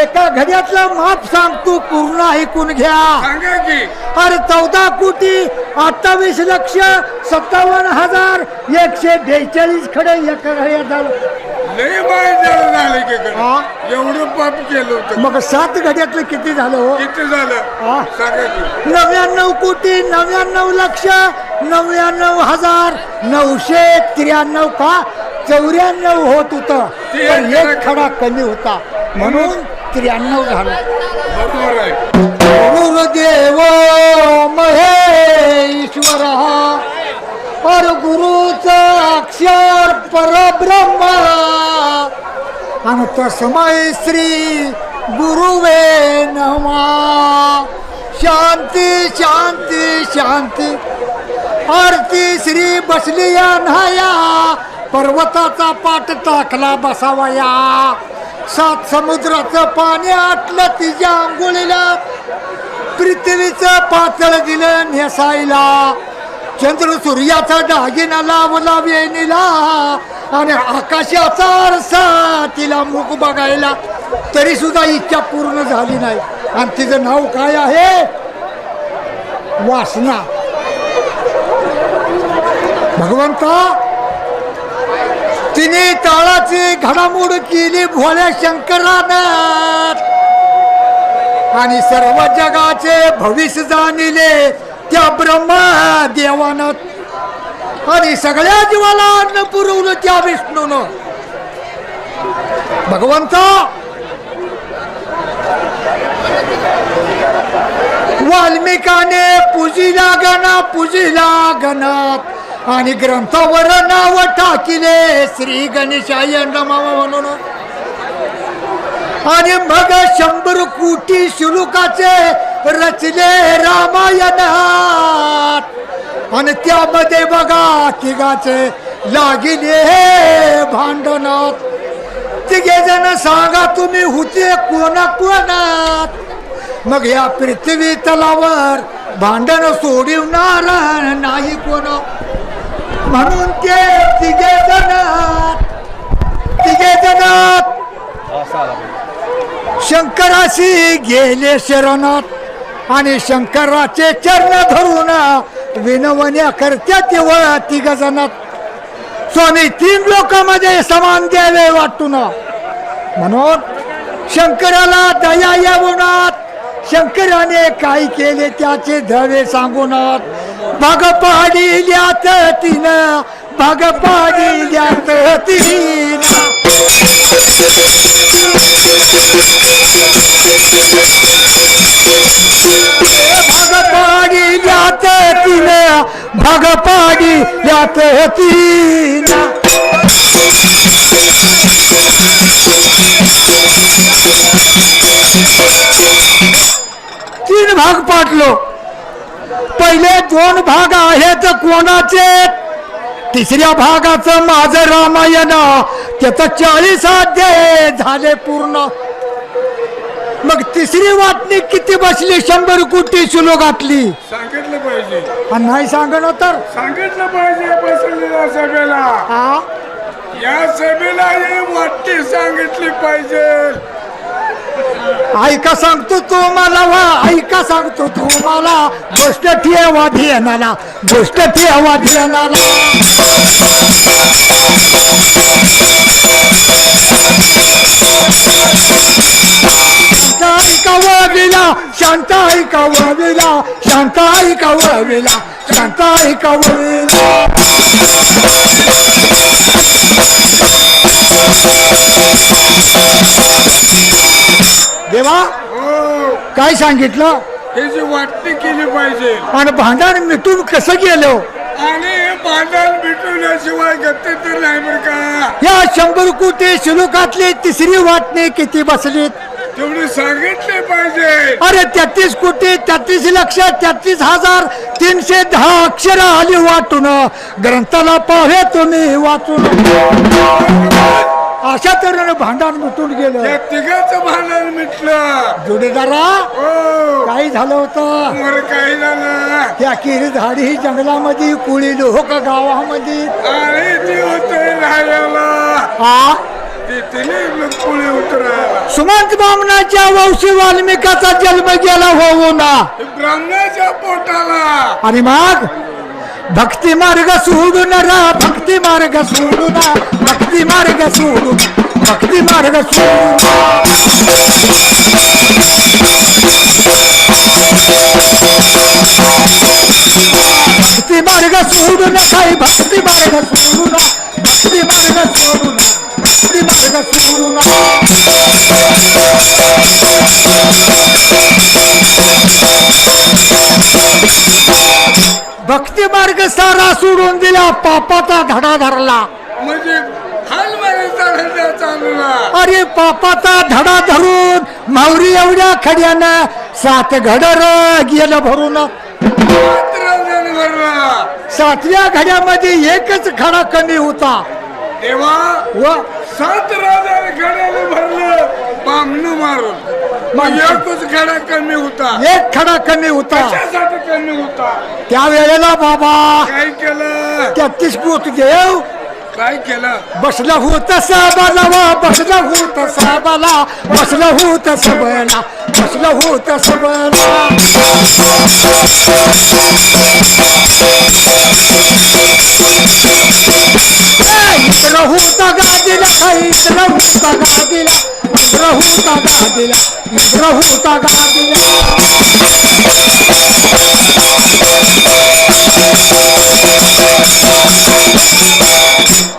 एका घड्यातलं माप सांगतो पूर्ण ऐकून घ्या. सांगा की. अरे 14,58,57,142 खडे एका घड्यात झालं. लय बाय झालं की एवढं पाप केलं होतं. मग 7 घड्यातलं किती झालं हो? किती झालं सांगा की. 99,99,99,993 का 94 होत होतं. पण एक खडा कमी होता म्हणून 93 झालं. बरोबर आहे. गुरुदेव महेश्वर पर गुरुचा अक्षर परब्रह्म आणि तस्मै श्री गुरुवे नमः. शांती शांती शांती. आरती श्री बसली या न्हाया पर्वताचा पाठ टाकला बसावया. 7 समुद्राचं पाणी आटलं तिच्या आंघोळीला. पृथ्वीचं पातळ दिलं नेसायला. चंद्र सूर्याचा दागिना लावला वेणीला आणि आकाशाचा आरसा तिला मुख बघायला. तरी सुद्धा इच्छा पूर्ण झाली नाही. आणि तिचं नाव काय आहे? वासना. भगवंता तिने ताळाची घडामोड केली भोळ्या शंकरानं आणि सर्व जगाचे भविष्य जाणिले त्या ब्रह्मदेवानं आणि सगळ्या जीवाला अन्न पुरवलं त्या विष्णूनं. भगवंता वाल्मिकाने पूजिला गणात आणि ग्रंथावर नाव टाकिले श्री गणेशाय नमः म्हणून. आणि मग 100 कोटी श्लोकाचे रचले रामायणात आणि त्यामध्ये बघा तिघाचे लागिले भांडणात. तिघे जण सांगा तुम्ही होते कोणात. मग या पृथ्वी तलावर भांडण सोडवणार नाही कोण म्हणून ते तिघे जण शंकराशी गेले शरणात आणि शंकराचे चरण धरून विनवण्या करत्या तेव्हा 3 जणात. स्वामी 3 लोकांमध्ये समान द्यावे वाटून म्हणून शंकराला दया येऊनात. शंकराने काय केले त्याचे धवे सांगूनात. भाग पाडिल्यात तिनं भाग पाडिल्यात तिनं. भाग पाडिल्यात तिनं भाग पाडिल्यात तिनं. 3 भाग पाडलो. पहिले 2 भाग आहेत कोणाचे? तिसऱ्या भागाचं माझं रामायण त्याचं 40 अध्याय झाले पूर्ण. मग तिसरी वाटणी किती बसली? 100 कोटी श्लोकातली सांगितलं पाहिजे. नाही सांगणं तर सांगितलं पाहिजे बसलेल्या सभेला. या सभेला ही वाटणी सांगितली पाहिजे. ऐका सांगतो तुम्हाला ऐका सांगतो तुम्हाला गोष्ट ठेवा ध्यानाला गोष्ट ठेवा ध्यानाला. शांत ऐका वविला शांत ऐका वविला शांत ऐका वविला. देवा काय सांगितलं? हे जी वाटणी केली पाहिजे. आणि भांडण मिटून कसं गेलो? आणि भांडण मिटवल्याशिवाय गती तर नाही बरं का. या 100 कोटी श्लोकातली तिसरी वाटणी किती बसलीत? तेवढी सांगितले पाहिजे. अरे 33 कोटी 33 लक्ष 33,310 अक्षर आली वाटून. ग्रंथाला पाहे तुम्ही वाचून. अशा तऱ्हेने भांडण मिटून गेलं. या तिघाचं भांडण मिटलं. जोडीदारा काही झालं होतं? काही झालं. त्या किरी झाडी जंगलामध्ये कुळी लोक गावामध्ये. अरे ती होते राहायला. तिने पुढे उतरायला सुमंत बामणाच्या वंशी वाल्मिकाचा जन्म गेला होऊ ना ब्राह्मणाच्या पोटाला आणि मग भक्ती मार्ग सोडून रा भक्ती मार्ग सोडून भक्ती मार्ग सोडून भक्ती मार्ग सोडून भक्ती मार्ग सोडून काही भक्ती मार्ग सोडून भक्ती मार्ग सोडून भक्ती मार्ग सोडून भक्ती मार्ग सारा सोडून दिला पापाचा धडा धरला म्हणजे हलमारीचा चालला अरे पापाचा धडा धरून माऊरी एवढ्या खड्यानं 7 घडर गेलं भरून मात्र भरला 7व्या घड्यामध्ये एकच खडा कमी होता तेव्हा व 7 राजाने खड्याने भरलं बामणू मारून मग एकच खडा कमी होता एक खडा कमी होता कशासाठी कमी होता त्यावेळेला बाबा काय केलं 33 कोट देव काय केलं बसला होत साबाला बसला होत साबाला बसला होत सबला बसला होत सबला इकडं होता गादीला इकडं होता गादीला इकडं होता गादीला इकडं होता गादीला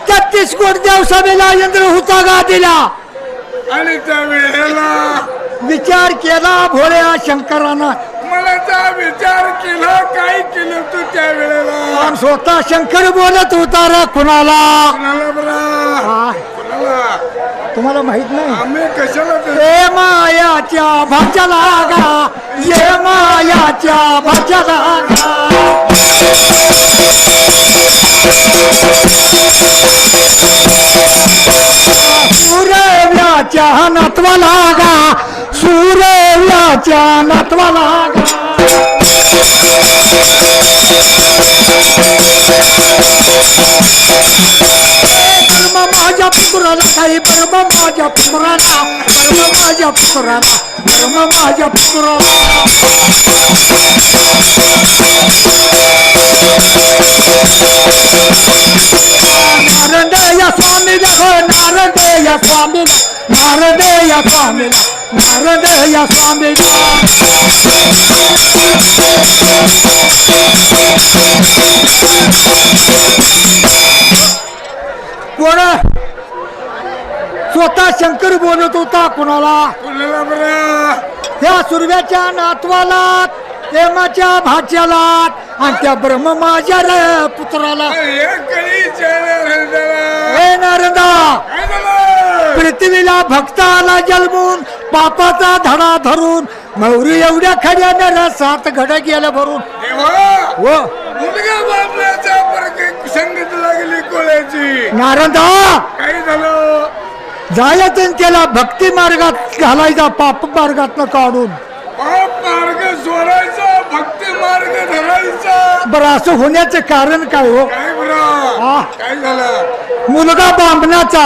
33 कोट देव सभेला इंद्र होता गादीला आणि त्या वेळेला विचार केला भोळ्या शंकरानं मला त्या विचार केला काय केलं तू त्या वेळेला पण स्वतः शंकर बोलत होता रे कुणाला कुणाला बरा हा, कुणाला तुम्हाला माहित नाही आम्ही कशाला ते- ये मायाच्या भाच्याला गा ये मायाच्या भाच्याला गा सूर्यव्याच्या नातवाला गा सूर्यव्याच्या नातवाला गा परम माझ्या पुत्राला काही परम माझ्या पुत्राला परम माझ्या पुत्राला परम माझ्या पुत्राला नारद या स्वामीला हो नारद या स्वामीला नारद या स्वामीला नारद या स्वामीला कोण स्वतः शंकर बोलत होता कुणाला कुणाला बरा त्या सुरव्याच्या नातवाला हेमाच्या भाच्याला आणि त्या ब्रह्म माझ्या रे पुत्राला हे नारदा पृथ्वीला भक्ताला जन्मून पापाचा धडा धरून मौरी एवढ्या खड्यानं 7 घड गेलं भरून व मुलगा बापल्याचा संगत लागली कोळ्याची नारदा काय झालं जायचं त्याला भक्ती मार्गात घालायचा पाप मार्गातनं काढून पाप मार्ग सोडायचा भक्ती मार्ग धरायचा बरं असं होण्याचं कारण काय हो काय बरा हा. काय झालं मुलगा बांबण्याचा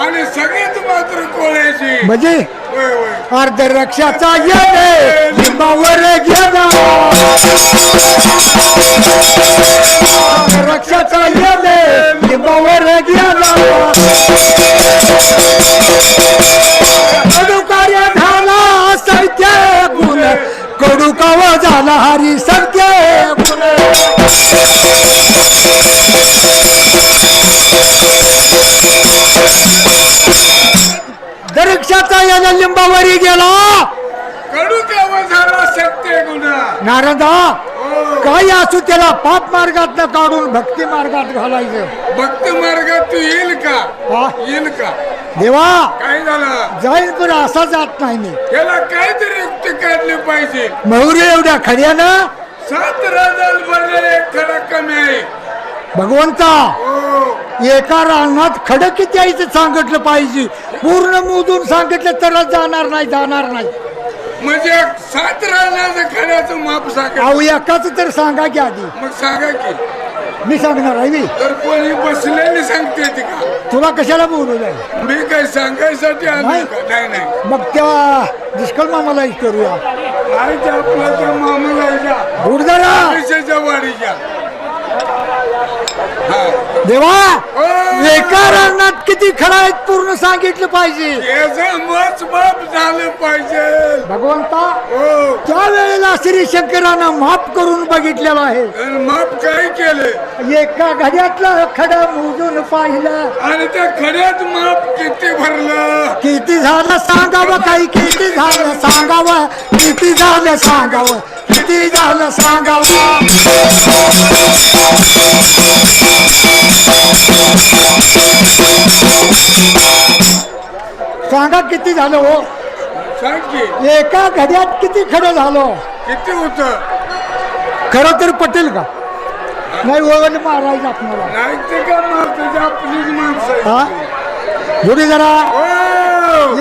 आणि सगळीच मात्र कोळ्याची म्हणजे होय होय अर्ध रक्षाचा येणे लिंबावर गेला रक्षाचा येणे लिंबावर गेला कडू कार्य झाला सत्य गुण कडू काव झाला हरी सत्य गुण दरक्षाचा याला लिंबावरी गेला कडू केव्हा झाला सत्य गुन्हा नारदा काही असू त्याला पाप मार्गात काढून भक्ती मार्गात घालायचं भक्ती मार्गात तू येईल का हा? येईल का देवा काय झालं जाईल पण असा जात नाही मी त्याला काहीतरी युक्ती काढली पाहिजे मौर्य एवढ्या खड्यानं 7 राजाल भरले एक खडा कमी आहे भगवंता हो एका रानात खडं किती यायचं सांगितलं पाहिजे पूर्ण मोजून सांगितलं तरच जाणार नाही म्हणजे 7 रानाचं खड्याचं माप सांगा. अहो एकाच तर सांगा की आधी. मग सांगा की. मी सांगणार आहे मी. तर कोणी बसलेली सांगते ती का? तुला कशाला बोलू नाही. मी काही सांगायसाठी आलो नाही. का? नाही नाही. मग त्या दुष्कळ मामाला विचारूया. नाही ते आपलं त्या मामाला गुरुदारा पैशाच्या वाढीच्या. हा. देवा ओ! एका रानात किती खडा आहेत पूर्ण सांगितलं पाहिजे. याचं मच माप झालं पाहिजे. भगवंता हो. त्या वेळेला श्री शंकरानं माफ करून बघितलेलं आहे. आणि माप काय केलं? एका घड्यातला खडा मोजून पाहिलं. आणि त्या खड्यात माप किती भरलं? किती झालं सांगावं काही. किती झालं सांगावं. किती झालं सांगावं. किती झालं सांगावं. सांगा किती झालं हो. सांग की एका घड्यात किती खडं झालं. किती होतं? खरं तर पटेल का? नाही ओळख मारायचं आपल्याला. नाही ते का मारते आपलीच माणसं हा आहेत. थोडी जरा हो.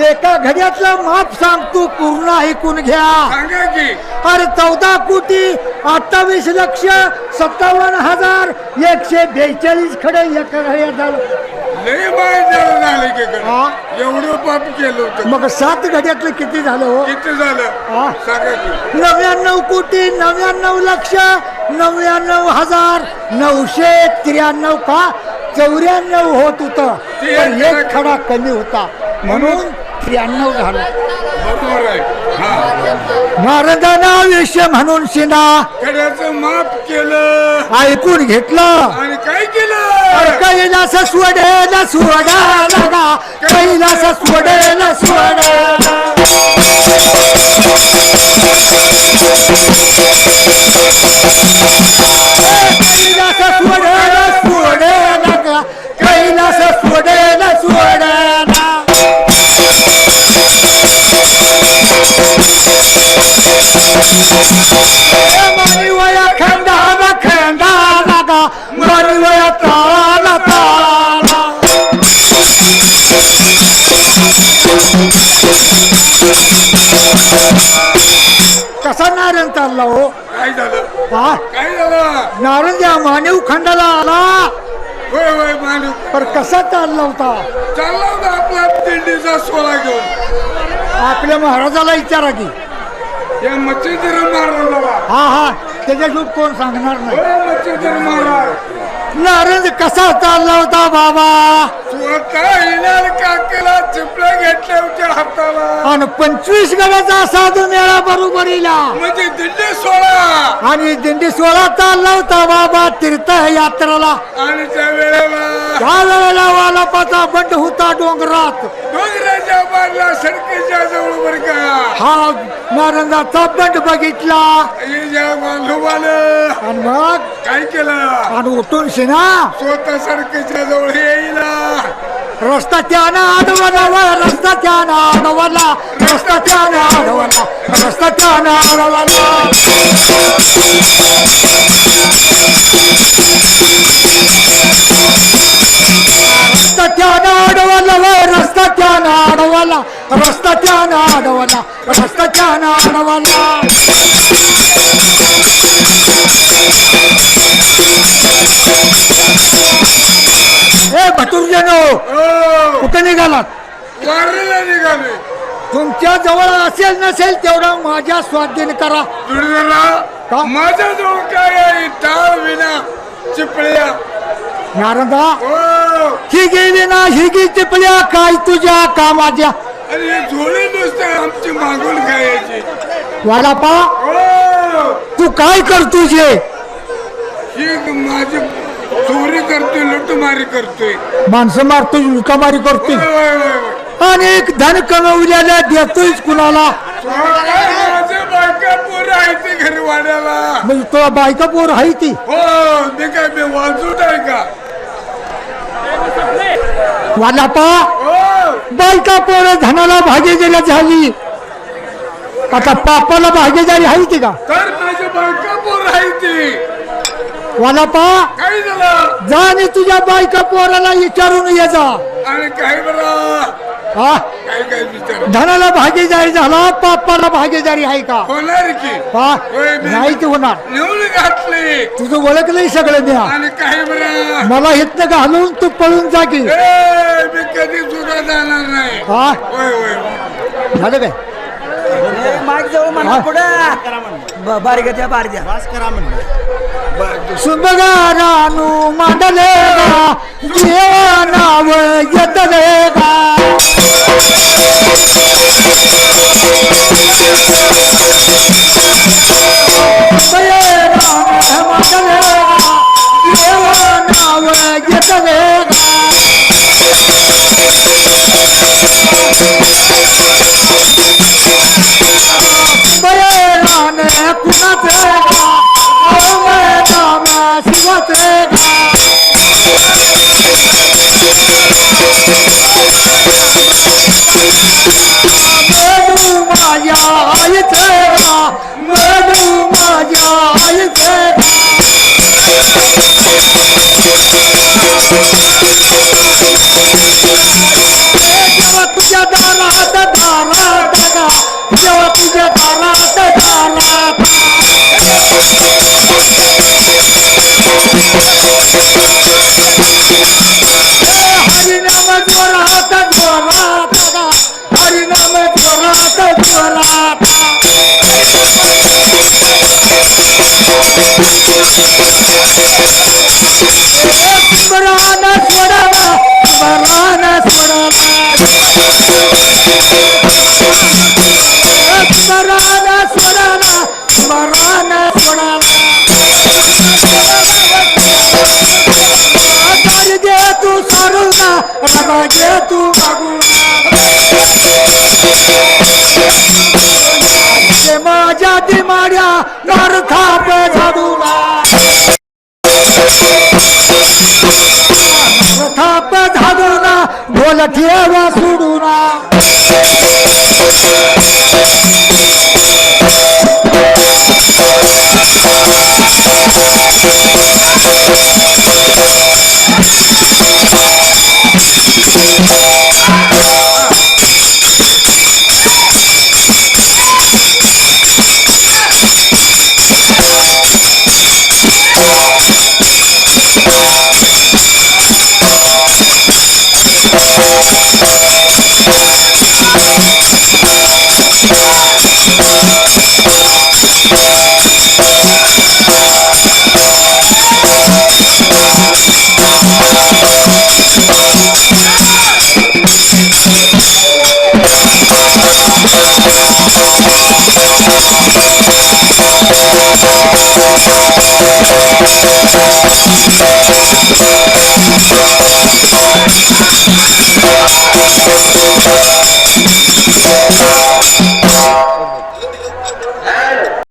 एका घड्यातलं माप सांगतो पूर्ण ऐकून घ्या. सांगा की. अरे 14,28,57,142 खडे एका घड्यात झालं. लय बाय झालं की काय? हा? एवढं पाप केलं होतं. मग 7 घड्यातलं किती झालं हो. किती झालं? हा? सांगा की. 99,99,99,993 का 94 होत होतं. ते पण एक खडा कमी होता म्हणून 93 झालं. बरोबर आहे. हा. महाराजांना आयुष्य म्हणून शिना खड्याचं माप केलं ऐकून घेतलं. आणि काय केलं? कैलास सोडेल सोडा कैलास सोडेल सोडा. कैलास सोडेल सोडेल कैलास सोडेल सोडा. मणिवया खंडाला खंडाला गा मणिवया ताला ताला. कसा नारायण चालला हो. काय झालं? हा काय झालं? नारायण या मानव खंडाला आला होय होय मानू. पर कसा चालला होता. चालला होता आपला दिंडीचा सोळा घेऊन. आपल्या महाराजाला विचारा की. या मच्छिंद्र महाराजाला. हा त्याच्या शोध कोण सांगणार नाही. होय मच्छिंद्र महाराज. नारायण कसा चालला होता बाबा. स्वतः येणार काकेला चिपळ्या घेतल्या होत्या हाताला. आणि 25 गडाचा साधू मेळा बरोबरीला म्हणजे दिंडी सोळा. आणि दिंडी 16 चालला होता बाबा तीर्थयात्रेला. आणि त्या वेळेला त्या वेळेला वालापाचा बंड होता डोंगरात. डोंगराच्या बाजूला सडकीच्या जवळ बर का. हा नारंगाचा बंड बघितला आणि मग काय केलं? आणि उठून शिना स्वतः सडकीच्या जवळ येईल. रस्ता त्यानं अडवला रस्ता त्यानं अडवला रस्ता त्यानं अडवला रस्ता त्यानं अडवला. रस्ता त्यानं अडवला रस्ता त्यानं अडवला रस्ता त्यानं अडवला रस्ता त्यानं अडवला. ए भटुरजनो कुठे निघालात. वारीला निघाले. तुमच्या जवळ असेल नसेल तेवढा माझ्या स्वाधीन करा. का? माझ्या जवळ काय आहे? टाळ विना चिपळ्या. नारंदा हो. ही गेली ना ही गी टिपल्या काय तुझ्या कामाच्या. आणि हे झोळी नुसते आमची मागून खायची. वालापा हो. तू काय करतोय. ही माझी चोरी करतोय लुटमारी करतोय. माणसं मारतोय लुटामारी करतोय होय, होय, होय, होय. अनेक धन कमवलेल्या देतोय कुणाला. माझे बायका पोरं आहे ते घरी वाड्याला. म्हणजे तुला बायका पोर आहे ती. हो. मी काय मी वाजूट आहे का? वालापा हो. बायका पोर धनाला भागीदारी झाली आता पापाला भागीदारी आहे ती का. तर माझी बायका पोरं आहे ती. वालापा काय झालं? जा आणि तुझ्या बायका पोराला विचारून ये जा. आणि काय बरं हा काय काय विचार धनाला भागीदारी झाला पापाला भागीदारी आहे का होणार की हा होय, मी नाही ते होणार नेऊन घातले तुझं ओळखलंय सगळं द्या आणि काय बरं मला इथनं घालून तू पळून जा की मी कधी सुद्धा जाणार नाही हा होय होय झालं काय माग जाऊ म्हणा पुढं बारीक द्या बारी द्या सुंदरानू मांडले गा नाव येतले गा मांडले गा नाव येतले गा बयराने कुणाचे गा शिवाचे मेनू माझ्या आईचे गा मेनू माझ्या आईचे जेव्हा तुझ्या दारात दारात गा जेव्हा तुझ्या दारात दारात हरिनाम जोरात जोरात गा हरिनाम जोरात जोरात स्मरण सोडला स्मरण सोडला स्मरण सोडला स्मरण सोडला कर दे तू सरुना रगा घे तू माझ्या दिमाड्या नर थाप झाडूला थाप झाडूना ढोल ठेवा सोडूना Thank you.